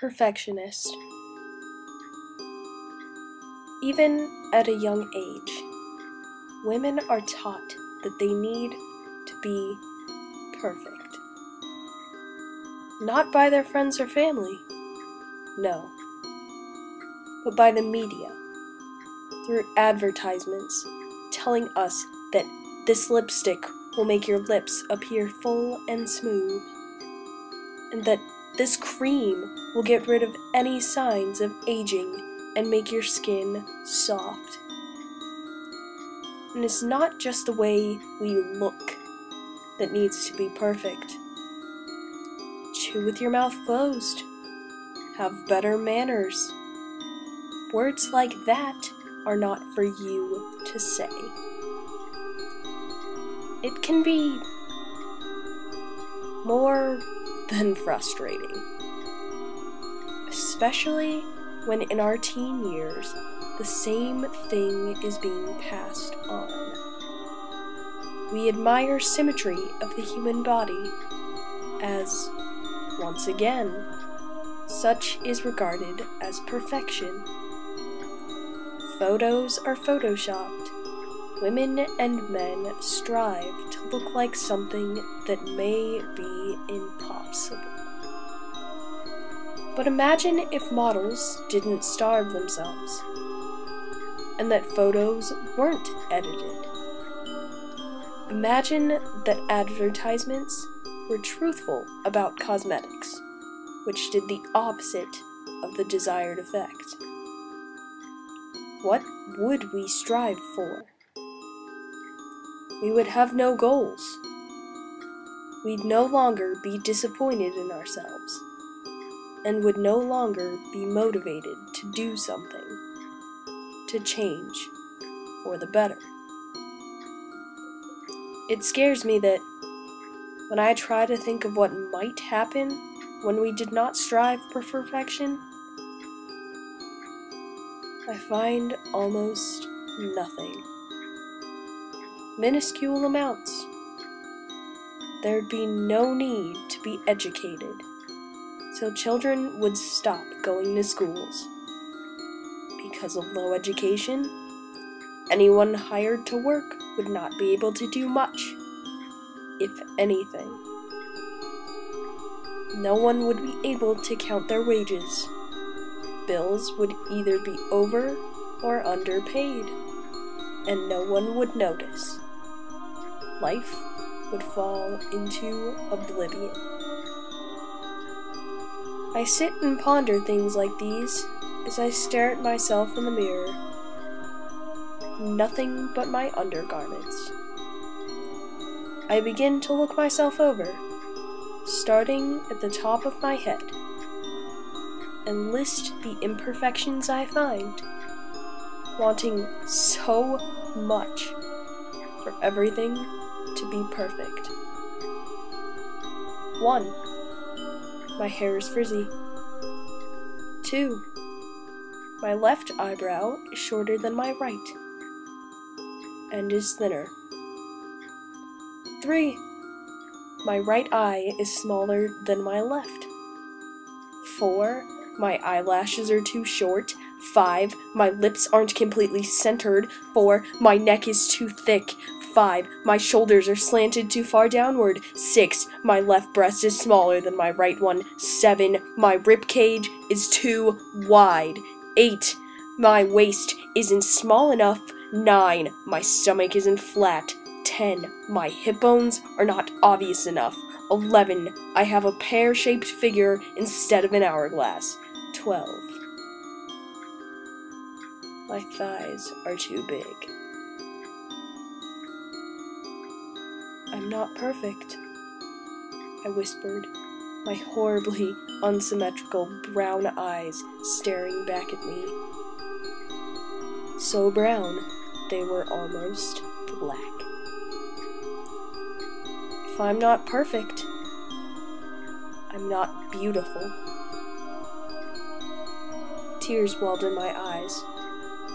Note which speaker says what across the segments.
Speaker 1: Perfectionist. Even at a young age, women are taught that they need to be perfect. Not by their friends or family, no, but by the media, through advertisements telling us that this lipstick will make your lips appear full and smooth, and that this cream will get rid of any signs of aging and make your skin soft. And it's not just the way we look that needs to be perfect. Chew with your mouth closed. Have better manners. Words like that are not for you to say. It can be more than frustrating, especially when in our teen years the same thing is being passed on. We admire symmetry of the human body as, once again, such is regarded as perfection. Photos are photoshopped. Women and men strive to look like something that may be impossible. But imagine if models didn't starve themselves, and that photos weren't edited. Imagine that advertisements were truthful about cosmetics, which did the opposite of the desired effect. What would we strive for? We would have no goals. We'd no longer be disappointed in ourselves, and would no longer be motivated to do something, to change for the better. It scares me that when I try to think of what might happen when we did not strive for perfection, I find almost nothing. Minuscule amounts. There'd be no need to be educated, so children would stop going to schools. Because of low education, anyone hired to work would not be able to do much, if anything. No one would be able to count their wages. Bills would either be over or underpaid, and no one would notice. Life would fall into oblivion. I sit and ponder things like these as I stare at myself in the mirror. Nothing but my undergarments. I begin to look myself over, starting at the top of my head, and list the imperfections I find, wanting so much for everything to be perfect. 1. My hair is frizzy. 2. My left eyebrow is shorter than my right, and is thinner. 3. My right eye is smaller than my left. 4. My eyelashes are too short. 5. My lips aren't completely centered. 4. My neck is too thick. 5. My shoulders are slanted too far downward. 6. My left breast is smaller than my right one. 7. My rib cage is too wide. 8. My waist isn't small enough. 9. My stomach isn't flat. 10. My hip bones are not obvious enough. 11. I have a pear-shaped figure instead of an hourglass. 12. My thighs are too big. I'm not perfect, I whispered, my horribly unsymmetrical brown eyes staring back at me. So brown, they were almost black. If I'm not perfect, I'm not beautiful. Tears welled in my eyes,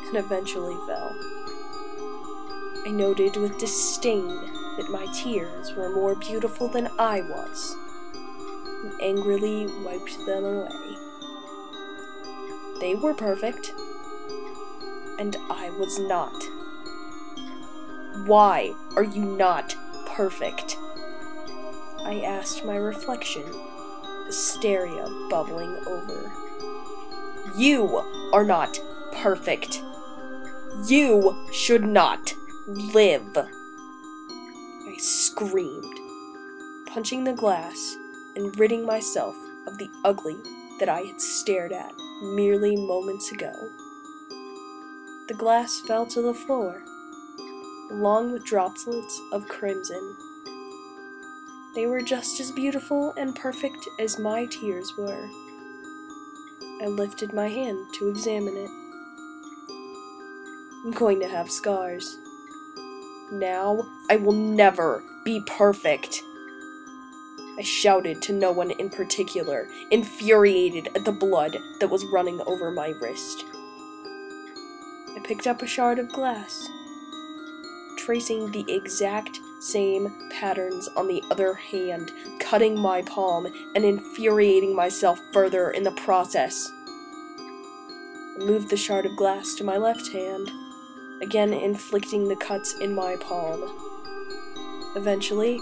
Speaker 1: and eventually fell. I noted with disdain that my tears were more beautiful than I was, and angrily wiped them away. They were perfect, and I was not. Why are you not perfect? I asked my reflection, hysteria bubbling over. You are not perfect. You should not live. I screamed, punching the glass and ridding myself of the ugly that I had stared at merely moments ago. The glass fell to the floor, along with droplets of crimson. They were just as beautiful and perfect as my tears were. I lifted my hand to examine it. I'm going to have scars. Now I will never be perfect. I shouted to no one in particular, infuriated at the blood that was running over my wrist. I picked up a shard of glass, tracing the exact same patterns on the other hand, cutting my palm and infuriating myself further in the process. I moved the shard of glass to my left hand, again inflicting the cuts in my palm. Eventually,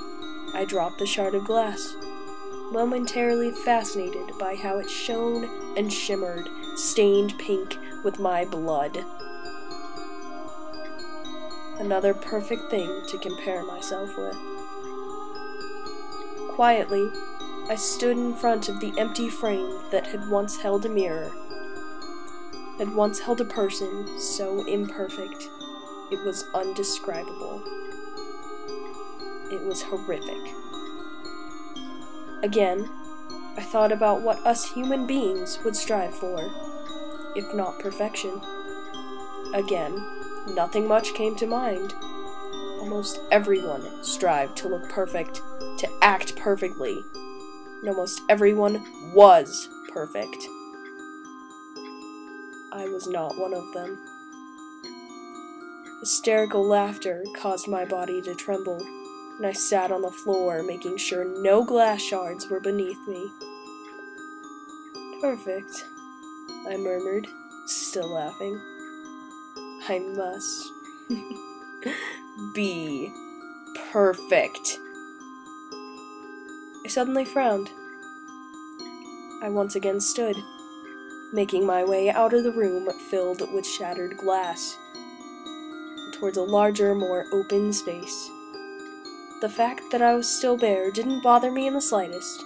Speaker 1: I dropped the shard of glass, momentarily fascinated by how it shone and shimmered, stained pink with my blood. Another perfect thing to compare myself with. Quietly, I stood in front of the empty frame that had once held a mirror, had once held a person so imperfect, it was undescribable. It was horrific. Again, I thought about what us human beings would strive for, if not perfection. Again, nothing much came to mind. Almost everyone strived to look perfect, to act perfectly, and almost everyone was perfect. I was not one of them. Hysterical laughter caused my body to tremble, and I sat on the floor, making sure no glass shards were beneath me. Perfect, I murmured, still laughing. I must be perfect. I suddenly frowned. I once again stood, making my way out of the room filled with shattered glass, towards a larger, more open space. The fact that I was still bare didn't bother me in the slightest,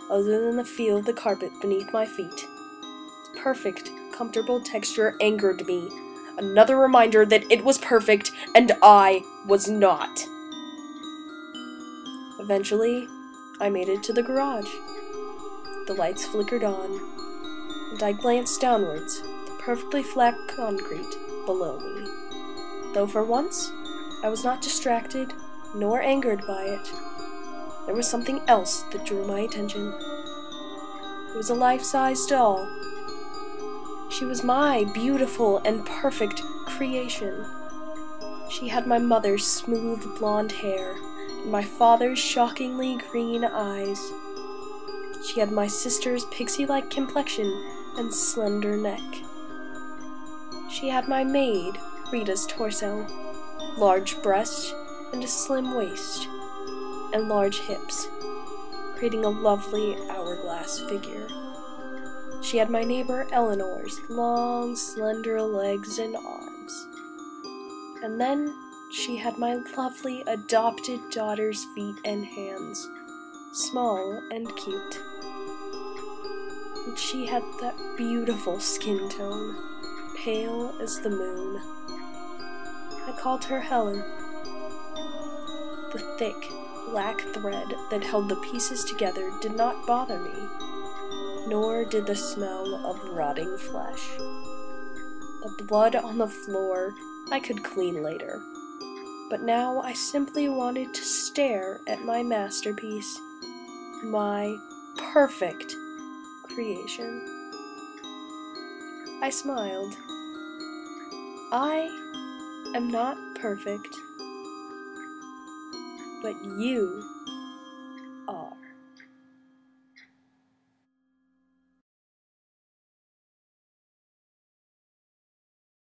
Speaker 1: other than the feel of the carpet beneath my feet. Its perfect, comfortable texture angered me, another reminder that it was perfect and I was not. Eventually, I made it to the garage. The lights flickered on, and I glanced downwards at the perfectly flat concrete below me. Though for once, I was not distracted nor angered by it. There was something else that drew my attention. It was a life-size doll. She was my beautiful and perfect creation. She had my mother's smooth blonde hair and my father's shockingly green eyes. She had my sister's pixie-like complexion and slender neck. She had my maid, Rita's torso, large breasts and a slim waist, and large hips, creating a lovely hourglass figure. She had my neighbor Eleanor's long, slender legs and arms. And then she had my lovely adopted daughter's feet and hands, small and cute. And she had that beautiful skin tone, pale as the moon. I called her Helen. The thick, black thread that held the pieces together did not bother me, nor did the smell of rotting flesh. The blood on the floor I could clean later, but now I simply wanted to stare at my masterpiece, my perfect creation. I smiled. I am not perfect, but you